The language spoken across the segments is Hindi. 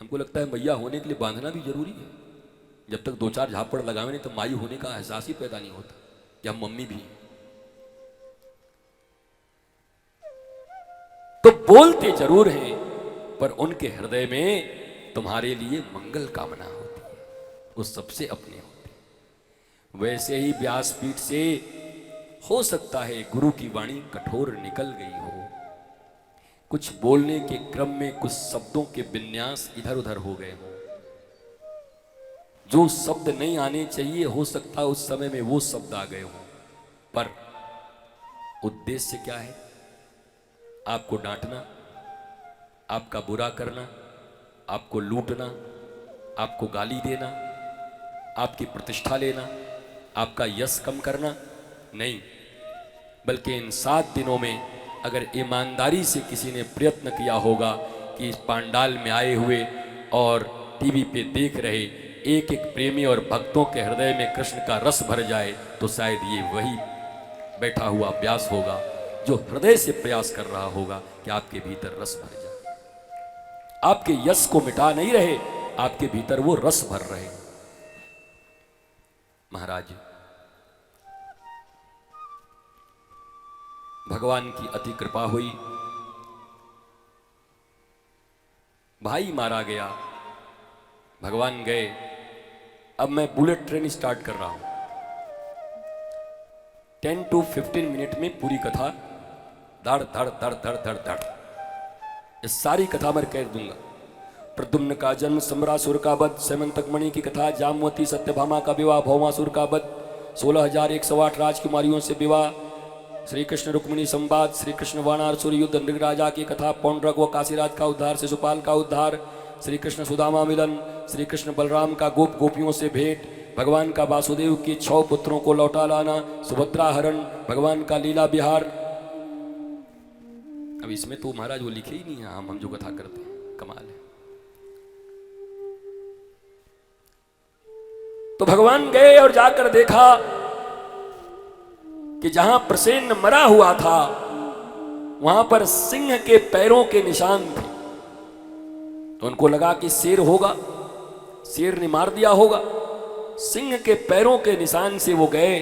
हमको लगता है मैया होने के लिए बांधना भी जरूरी है। जब तक 2-4 झापड़ लगावे नहीं तो माई होने का एहसास ही पैदा नहीं होता कि हम मम्मी भी हैं। तो बोलते जरूर हैं पर उनके हृदय में तुम्हारे लिए मंगल कामना होती है, वो सबसे अपने होते हैं। वैसे ही व्यासपीठ से हो सकता है गुरु की वाणी कठोर निकल गई हो, कुछ बोलने के क्रम में कुछ शब्दों के विन्यास इधर उधर हो गए हों, जो शब्द नहीं आने चाहिए हो सकता उस समय में वो शब्द आ गए हों, पर उद्देश्य क्या है? आपको डांटना, आपका बुरा करना, आपको लूटना, आपको गाली देना, आपकी प्रतिष्ठा लेना, आपका यश कम करना नहीं, बल्कि इन 7 दिनों में अगर ईमानदारी से किसी ने प्रयत्न किया होगा कि इस पांडाल में आए हुए और टीवी पे देख रहे एक एक प्रेमी और भक्तों के हृदय में कृष्ण का रस भर जाए, तो शायद ये वही बैठा हुआ व्यास होगा जो हृदय से प्रयास कर रहा होगा कि आपके भीतर रस भर जाए। आपके यश को मिटा नहीं रहे, आपके भीतर वो रस भर रहे। महाराज, भगवान की अति कृपा हुई, भाई मारा गया, भगवान गए। अब मैं बुलेट ट्रेन स्टार्ट कर रहा हूं। 10 to 15 मिनट में पूरी कथा धड़ धड़ धड़ धड़ धड़ धड़ ये सारी कथा मैं कह दूंगा। प्रद्युम्न का जन्म, सम्रासुर का वध, सैमंतक मणि की कथा, जामवती सत्यभामा का विवाह, भौमासुर का वध, 16,108 राजकुमारियों से विवाह, श्री कृष्ण रुक्मिणी संवाद, श्री कृष्ण वानासुर युद्ध, नृगराजा की कथा, पौंड्रक व काशीराज का उद्धार, शिशुपाल का उद्धार, श्री कृष्ण सुदामा मिलन, श्री कृष्ण बलराम का गोप गोपियों से भेंट, भगवान का वासुदेव के 6 पुत्रों को लौटा लाना, सुभद्रा हरण, भगवान का लीला विहार। अब इसमें तो महाराज वो लिखे ही नहीं है, हम जो कथा करते हैं, कमाल है। तो भगवान गए और जाकर देखा कि जहां प्रसेन मरा हुआ था वहां पर सिंह के पैरों के निशान थे। तो उनको लगा कि शेर होगा, शेर ने मार दिया होगा। सिंह के पैरों के निशान से वो गए।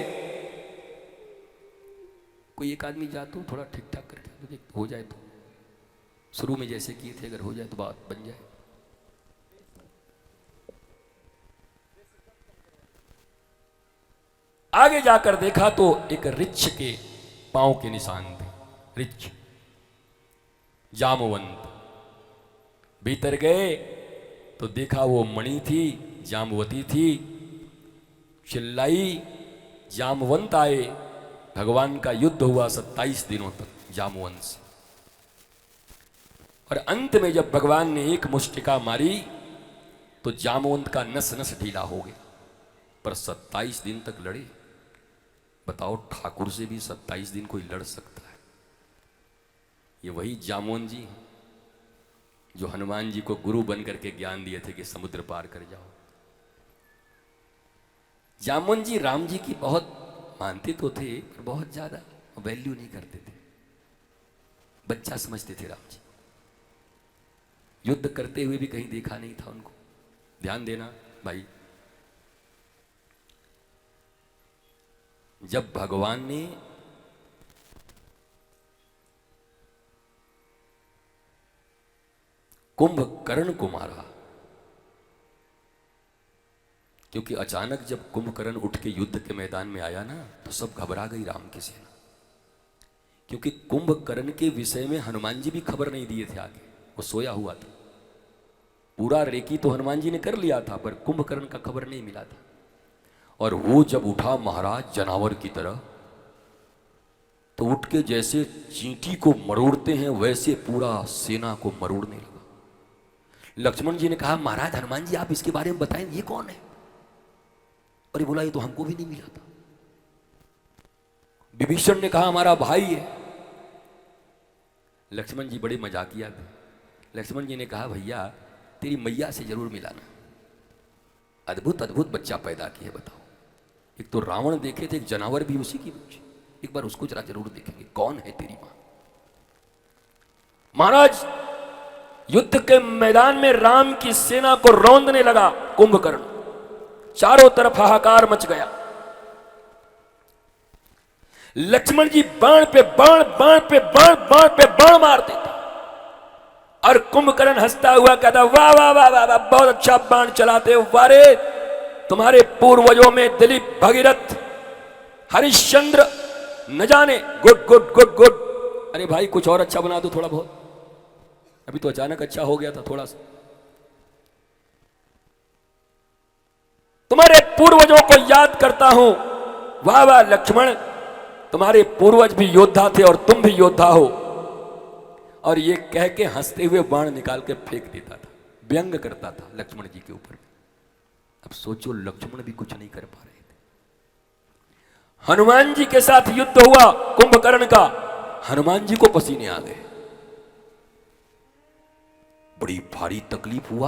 कोई एक आदमी जाता थोड़ा ठीक ठाक करके हो जाए, तो शुरू में जैसे किए थे अगर हो जाए तो बात बन जाए। आगे जाकर देखा तो एक रिच्छ के पांव के निशान थे, रिच्छ, जामवंत। भीतर गए तो देखा वो मणि थी, जामवती थी। चिल्लाई, जामवंत आए। भगवान का युद्ध हुआ 27 दिनों तक जामवंत से। और अंत में जब भगवान ने एक मुष्टिका मारी तो जामवंत का नस नस ढीला हो गया। पर 27 दिन तक लड़े। बताओ, ठाकुर से भी 27 दिन कोई लड़ सकता है? ये वही जामवंत जी हैं जो हनुमान जी को गुरु बन करके ज्ञान दिए थे कि समुद्र पार कर जाओ। जामवंत जी राम जी की बहुत मानते तो थे पर बहुत ज्यादा वैल्यू नहीं करते थे, बच्चा समझते थे राम जी। युद्ध करते हुए भी कहीं देखा नहीं था उनको। ध्यान देना भाई, जब भगवान ने कुंभकर्ण को मारा, क्योंकि अचानक जब कुंभकर्ण उठ के युद्ध के मैदान में आया ना तो सब घबरा गई राम की सेना। क्योंकि कुंभकर्ण के विषय में हनुमान जी भी खबर नहीं दिए थे आगे, वो सोया हुआ था। पूरा रेकी तो हनुमान जी ने कर लिया था पर कुंभकर्ण का खबर नहीं मिला था। और वो जब उठा महाराज जनावर की तरह, तो उठ के जैसे चींटी को मरोड़ते हैं वैसे पूरा सेना को मरोड़ने लगा। लक्ष्मण जी ने कहा, महाराज हनुमान जी आप इसके बारे में बताएं, ये कौन है? और ये बोला, ये तो हमको भी नहीं मिला था। विभीषण ने कहा, हमारा भाई है। लक्ष्मण जी बड़े मजाकिया थे। लक्ष्मण जी ने कहा, भैया तेरी मैया से जरूर मिलाना, अद्भुत अद्भुत बच्चा पैदा किया। बताओ, एक तो रावण देखे थे, एक जनावर भी उसी की बच्ची, एक बार उसको जरा जरूर देखेंगे, कौन है तेरी मां? महाराज युद्ध के मैदान में राम की सेना को रौंदने लगा कुंभकर्ण। चारों तरफ हाहाकार मच गया। लक्ष्मण जी बाण पे बाण, बाण पे बाण, बाण पे बाण मारते थे और कुंभकर्ण हंसता हुआ कहता, वाह वाह वाह वाह, बहुत अच्छा बाण चलाते हो, वारे तुम्हारे पूर्वजों में दिलीप, भगीरथ, हरिश्चंद्र न जाने, गुड गुड गुड गुड। अरे भाई कुछ और अच्छा बना दो थोड़ा बहुत, अभी तो अचानक अच्छा हो गया था थोड़ा सा। तुम्हारे पूर्वजों को याद करता हूं, वाह वाह लक्ष्मण, तुम्हारे पूर्वज भी योद्धा थे और तुम भी योद्धा हो। और ये कह के हंसते हुए बाण निकाल के फेंक देता था, व्यंग करता था लक्ष्मण जी के ऊपर। अब सोचो लक्ष्मण भी कुछ नहीं कर पा रहे थे। हनुमान जी के साथ युद्ध हुआ कुंभकर्ण का, हनुमान जी को पसीने आ गए, बड़ी भारी तकलीफ हुआ।